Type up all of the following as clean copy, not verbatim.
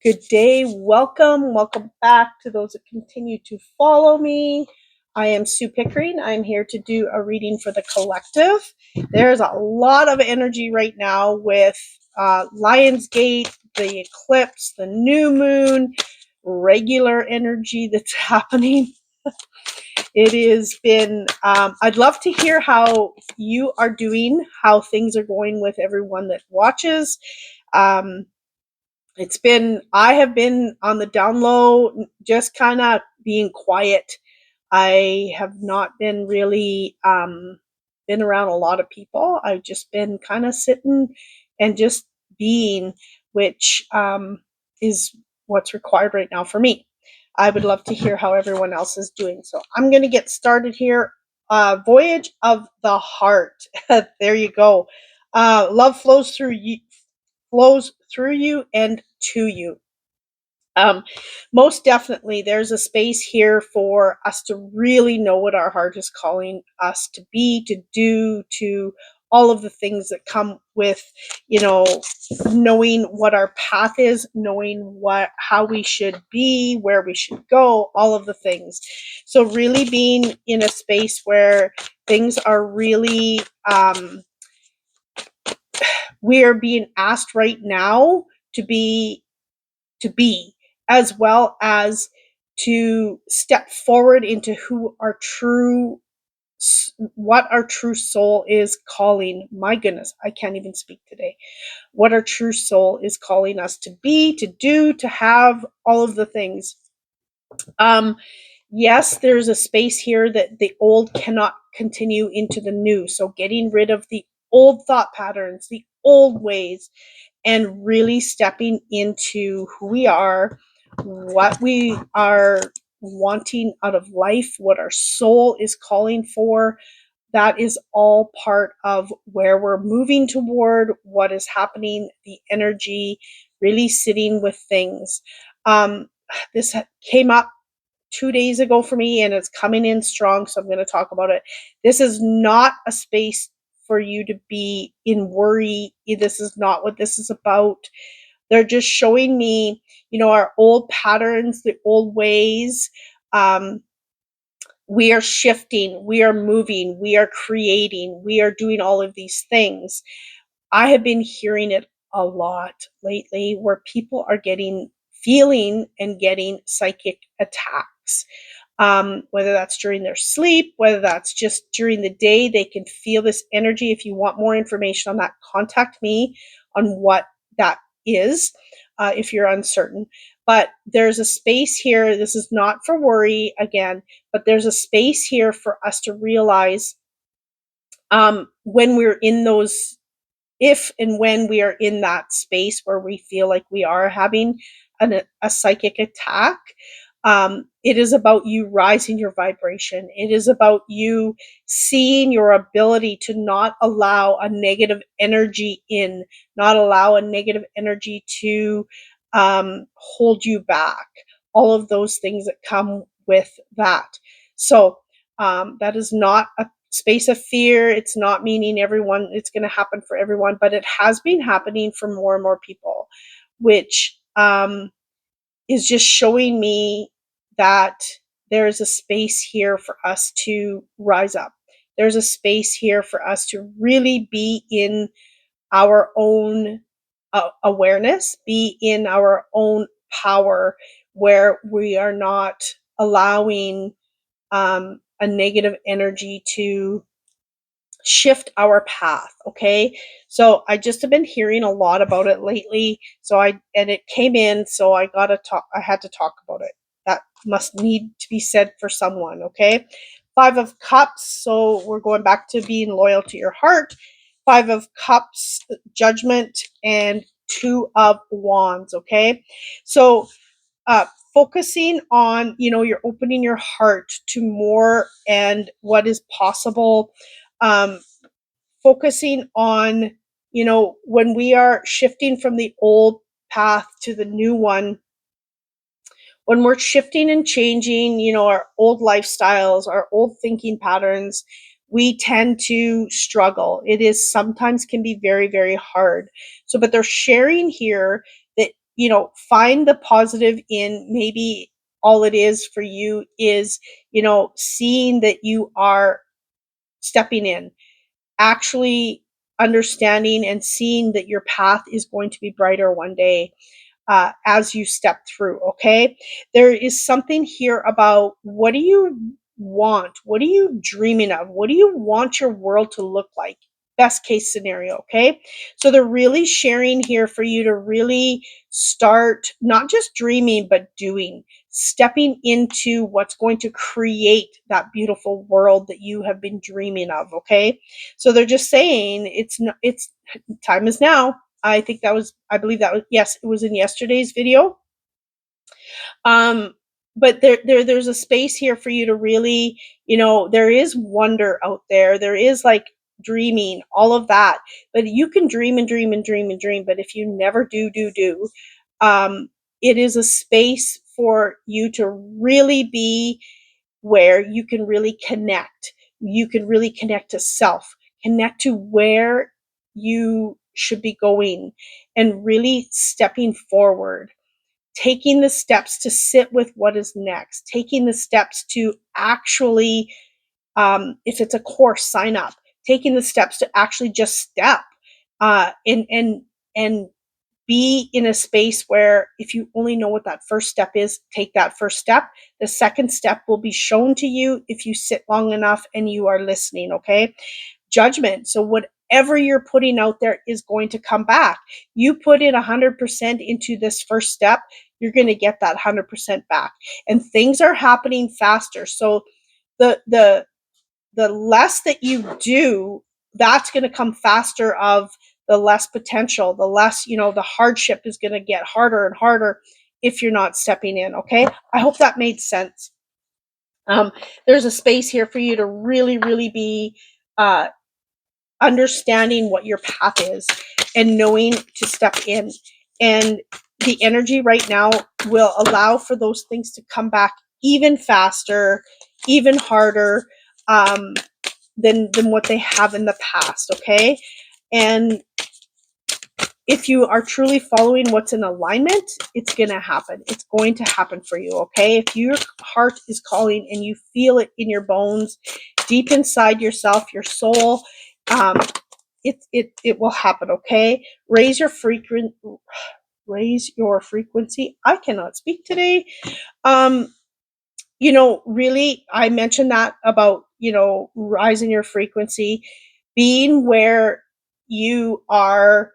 Good day. Welcome back to those that continue to follow me. I am Sue Pickering. I'm here to do a reading for the collective. There's a lot of energy right now with Lionsgate, the eclipse, the new moon, regular energy that's happening. It has been, I'd love to hear how you are doing, how things are going with everyone that watches. Um, I have been on the down low, just kind of being quiet. I have not been really been around a lot of people. I've just been kind of sitting and just being, which is what's required right now for me. I would love to hear how everyone else is doing. So I'm going to get started here. Voyage of the heart. There you go. Love flows through you and to you. Um, Most definitely, there's a space here for us to really know what our heart is calling us to be, to do, to all of the things that come with, you know, knowing what our path is, knowing how we should be, where we should go, all of the things. So really being in a space where things are really, we are being asked right now to be, as well as to step forward into what our true soul is calling. My goodness, I can't even speak today. What our true soul is calling us to be, to do, to have, all of the things. Um, yes, there's a space here that the old cannot continue into the new. So getting rid of the old thought patterns, the old ways, and really stepping into who we are, what we are wanting out of life, what our soul is calling for. That is all part of where we're moving toward, what is happening, the energy, really sitting with things. This came up 2 days ago for me and it's coming in strong, so I'm going to talk about it. This is not a space for you to be in worry. This is not what this is about. They're just showing me, our old patterns, the old ways. Um, we are shifting, we are moving, we are creating, we are doing all of these things. I have been hearing it a lot lately where people are feeling and getting psychic attacks. Whether that's during their sleep, whether that's just during the day, they can feel this energy. If you want more information on that, contact me on what that is, if you're uncertain. But there's a space here. This is not for worry again, but there's a space here for us to realize, when we're in those, if and when we are in that space where we feel like we are having a psychic attack. It is about you rising your vibration. It is about you seeing your ability to not allow a negative energy in, not allow a negative energy to hold you back. All of those things that come with that. So that is not a space of fear. It's not meaning it's going to happen for everyone, but it has been happening for more and more people, which is just showing me that there is a space here for us to rise up. There's a space here for us to really be in our own awareness, be in our own power, where we are not allowing a negative energy to shift our path. Okay, so I just have been hearing a lot about it lately, and it came in, so I had to talk about it. That must need to be said for someone. Okay, 5 of Cups, so we're going back to being loyal to your heart. 5 of Cups, judgment, and 2 of Wands. Okay, so uh, focusing on, you're opening your heart to more and what is possible. um, Focusing on, when we are shifting from the old path to the new one, when we're shifting and changing, our old lifestyles, our old thinking patterns, we tend to struggle. It is sometimes can be very, very hard. So, but they're sharing here that, find the positive in maybe all it is for you is, seeing that you are stepping in, actually understanding and seeing that your path is going to be brighter one day, as you step through. Okay. There is something here about, what do you want? What are you dreaming of? What do you want your world to look like? Best case scenario. Okay. So they're really sharing here for you to really start not just dreaming, but doing, stepping into what's going to create that beautiful world that you have been dreaming of. Okay. So they're just saying it's time is now. I believe that was, yes, it was in yesterday's video. Um, but there's a space here for you to really, there is wonder out there. There is like dreaming, all of that. But you can dream and dream and dream and dream. But if you never do, um, it is a space for you to really be where you can really connect. You can really connect to self, connect to where you should be going, and really stepping forward, taking the steps to sit with what is next, taking the steps to actually, if it's a course, sign up, taking the steps to actually just step, and be in a space where, if you only know what that first step is, take that first step. The second step will be shown to you if you sit long enough and you are listening. Okay. Judgment. So whatever you're putting out there is going to come back. You put in 100% into this first step, you're going to get that 100% back. And things are happening faster. So the less that you do, that's going to come faster, of the less potential, the less, the hardship is going to get harder and harder if you're not stepping in. Okay. I hope that made sense. There's a space here for you to really, really be, understanding what your path is and knowing to step in. And the energy right now will allow for those things to come back even faster, even harder, um, than what they have in the past. Okay. And if you are truly following what's in alignment, it's going to happen. It's going to happen for you. Okay. If your heart is calling and you feel it in your bones, deep inside yourself, your soul, um, it will happen. Okay. Raise your frequency. I cannot speak today. Um, really, I mentioned that about, rising your frequency, being where you are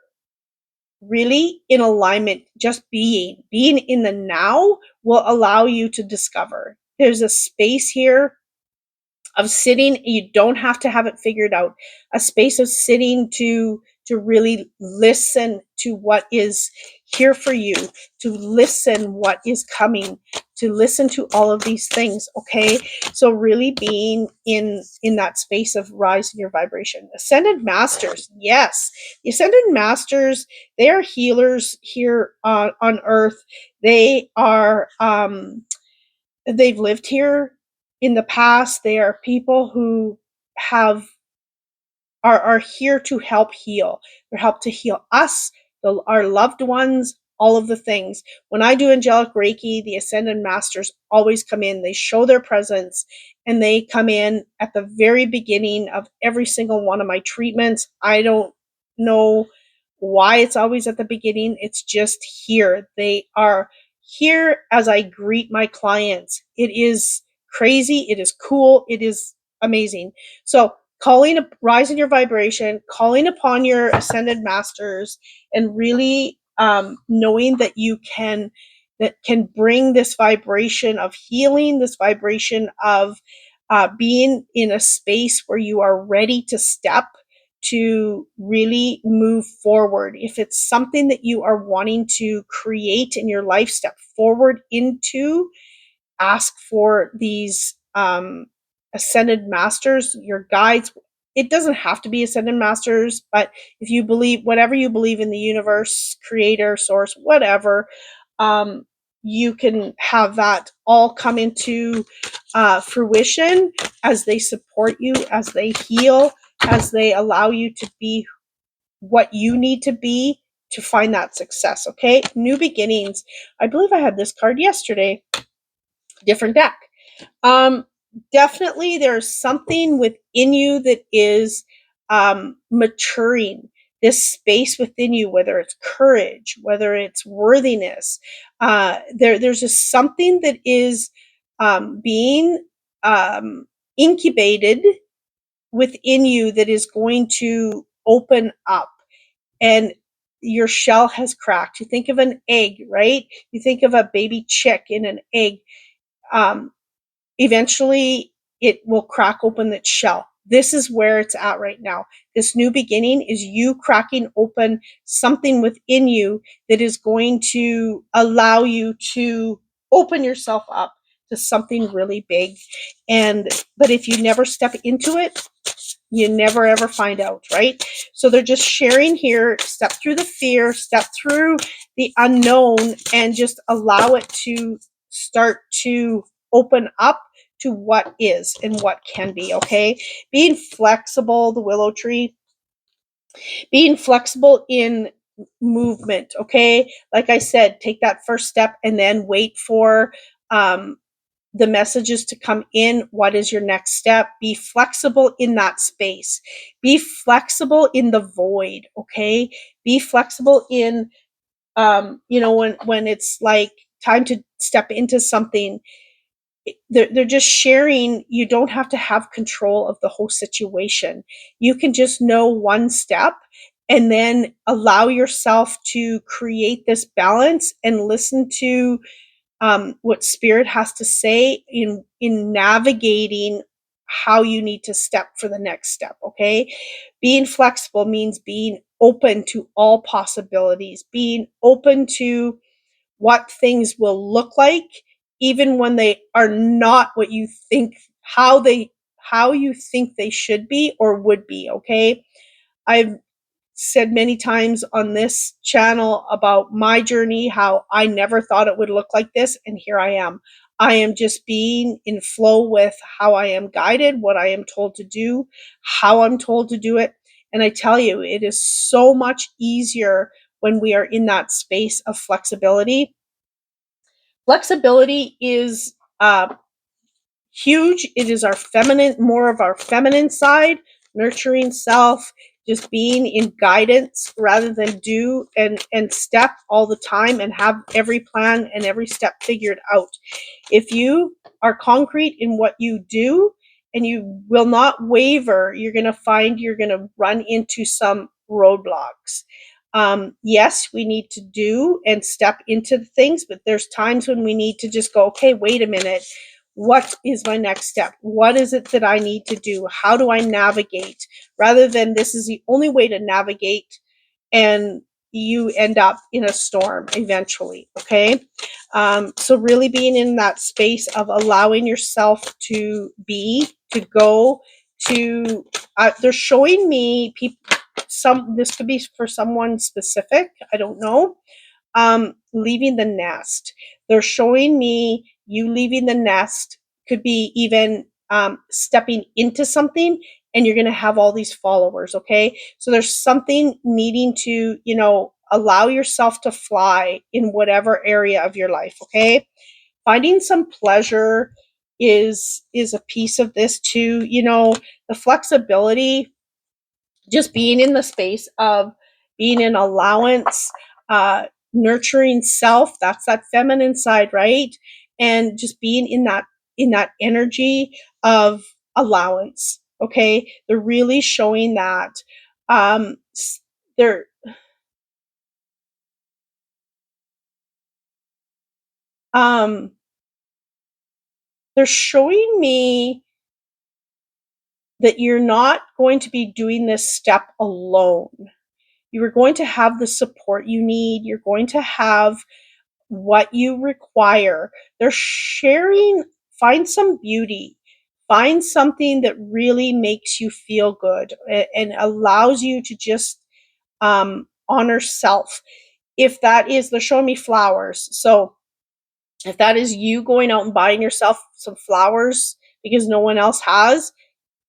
really in alignment, just being in the now will allow you to discover. There's a space here of sitting. You don't have to have it figured out. A space of sitting to really listen to what is here for you, to listen what is coming, to listen to all of these things. Okay. So really being in that space of rising your vibration. Ascended masters. Yes. The ascended masters, they are healers here on earth. They are, they've lived here in the past. They are people who have are here to help heal. They're help to heal us, our loved ones, all of the things. When I do angelic Reiki, the ascended masters always come in. They show their presence, and they come in at the very beginning of every single one of my treatments. I don't know why it's always at the beginning. It's just here. They are here as I greet my clients. It is crazy. It is cool. It is amazing. So rising your vibration, calling upon your ascended masters, and really, knowing that that can bring this vibration of healing, this vibration of, being in a space where you are ready to step, to really move forward. If it's something that you are wanting to create in your life, step forward into, ask for these, ascended masters, your guides. It doesn't have to be ascended masters, but if you believe, whatever you believe in, the universe, creator, source, whatever, um, you can have that all come into, fruition, as they support you, as they heal, as they allow you to be what you need to be to find that success. Okay, new beginnings. I believe I had this card yesterday. Different deck. Um, Definitely, there's something within you that is maturing. This space within you, whether it's courage, whether it's worthiness, there's just something that is being incubated within you that is going to open up, and your shell has cracked. You think of an egg, right? You think of a baby chick in an egg. Um, Eventually it will crack open its shell. This is where it's at right now. This new beginning is you cracking open something within you that is going to allow you to open yourself up to something really big. And but if you never step into it, you never ever find out, right? So they're just sharing here, step through the fear, step through the unknown, and just allow it to start to open up to what is and what can be. Okay, being flexible, the willow tree, being flexible in movement. Okay, like I said, take that first step and then wait for um, the messages to come in. What is your next step? Be flexible in that space. Be flexible in the void. Okay, be flexible in when it's like time to step into something. They're just sharing. You don't have to have control of the whole situation. You can just know one step and then allow yourself to create this balance and listen to what spirit has to say in navigating how you need to step for the next step. Okay, being flexible means being open to all possibilities, being open to what things will look like even when they are not what you think, how you think they should be or would be. Okay, I've said many times on this channel about my journey, how I never thought it would look like this, and here I am. I am just being in flow with how I am guided, what I am told to do, how I'm told to do it. And I tell you, it is so much easier when we are in that space of flexibility. Flexibility is huge. It is our feminine, more of our feminine side, nurturing self, just being in guidance rather than do and step all the time and have every plan and every step figured out. If you are concrete in what you do and you will not waver, you're going to find you're going to run into some roadblocks. Yes, we need to do and step into things, but there's times when we need to just go, okay, wait a minute. What is my next step? What is it that I need to do? How do I navigate? Rather than this is the only way to navigate, and you end up in a storm eventually. Okay, so really being in that space of allowing yourself to be, to go, to they're showing me people, some, this could be for someone specific, I don't know. Leaving the nest, they're showing me you leaving the nest, could be even stepping into something, and you're going to have all these followers. Okay, so there's something needing to, allow yourself to fly in whatever area of your life. Okay, finding some pleasure is a piece of this too. The flexibility, just being in the space of being in allowance, uh, nurturing self. That's that feminine side, right? And just being in that energy of allowance. Okay, they're really showing that. They're um, they're showing me that you're not going to be doing this step alone. You are going to have the support you need. You're going to have what you require. They're sharing, find some beauty, find something that really makes you feel good and allows you to just honor self. If that is, they're showing me flowers. So if that is you going out and buying yourself some flowers because no one else has,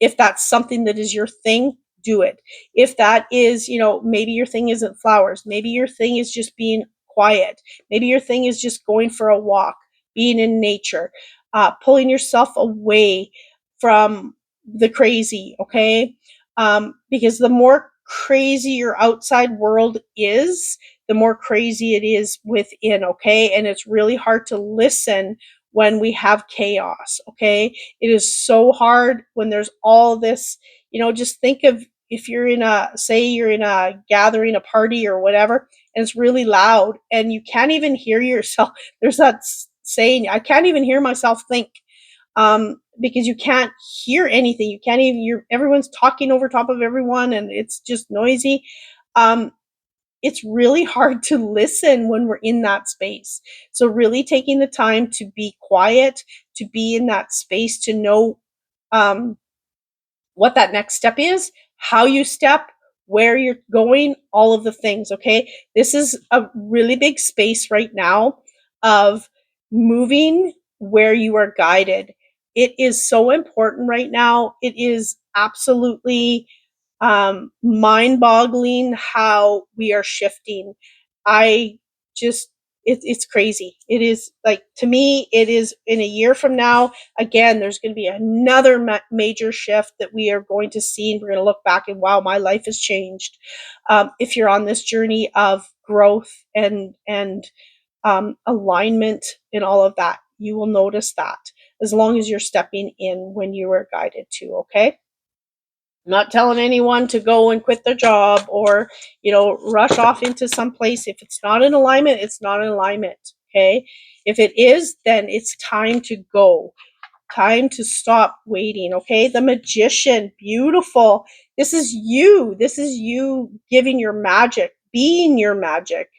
if that's something that is your thing, do it. If that is, maybe your thing isn't flowers, maybe your thing is just being quiet, maybe your thing is just going for a walk, being in nature, pulling yourself away from the crazy, okay? Because the more crazy your outside world is, the more crazy it is within, okay? And it's really hard to listen when we have chaos, okay? It is so hard when there's all this, just think of if you're say you're in a gathering, a party or whatever, and it's really loud and you can't even hear yourself. There's that saying, I can't even hear myself think, because you can't hear anything. You can't even, everyone's talking over top of everyone and it's just noisy. Um, it's really hard to listen when we're in that space. So really taking the time to be quiet, to be in that space, to know um, what that next step is, how you step, where you're going, all of the things, okay? This is a really big space right now of moving where you are guided. It is so important right now. It is absolutely mind-boggling how we are shifting. I just it's crazy. It is like, to me, it is in a year from now. Again, there's going to be another major shift that we are going to see, and we're going to look back and wow, my life has changed. If you're on this journey of growth and alignment and all of that, you will notice that as long as you're stepping in when you are guided to. Okay. I'm not telling anyone to go and quit their job or, rush off into some place. If it's not in alignment, it's not in alignment. Okay. If it is, then it's time to go. Time to stop waiting. Okay. The magician, beautiful. This is you. This is you giving your magic, being your magic,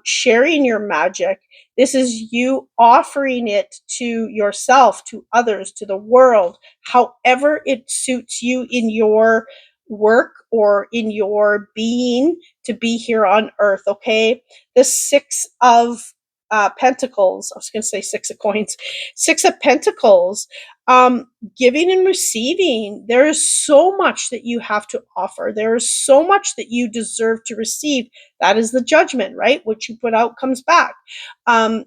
sharing your magic. This is you offering it to yourself, to others, to the world, however it suits you in your work or in your being to be here on earth, okay? The Six of Pentacles, I was going to say Six of Coins, Six of Pentacles, giving and receiving. There is so much that you have to offer. There is so much that you deserve to receive. That is the judgment, right? What you put out comes back. Um,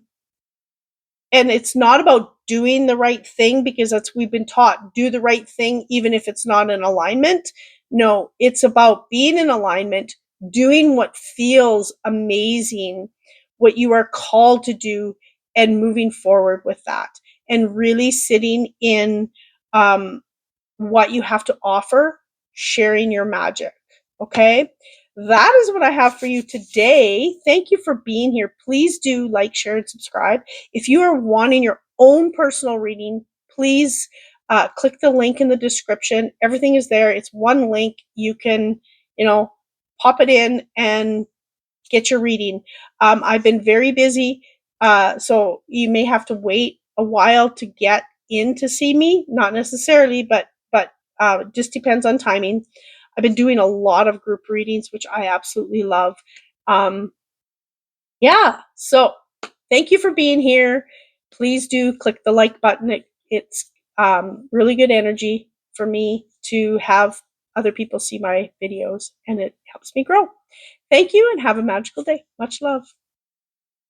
and it's not about doing the right thing, because that's, we've been taught, do the right thing even if it's not in alignment. No, it's about being in alignment, doing what feels amazing, what you are called to do, and moving forward with that, and really sitting in what you have to offer, sharing your magic. Okay. That is what I have for you today. Thank you for being here. Please do like, share, and subscribe. If you are wanting your own personal reading, please click the link in the description. Everything is there. It's one link. You can, pop it in and get your reading. I've been very busy, so you may have to wait a while to get in to see me. Not necessarily, but just depends on timing. I've been doing a lot of group readings, which I absolutely love. Um, yeah, so thank you for being here. Please do click the like button. It's really good energy for me to have other people see my videos, and it helps me grow. Thank you and have a magical day. Much love.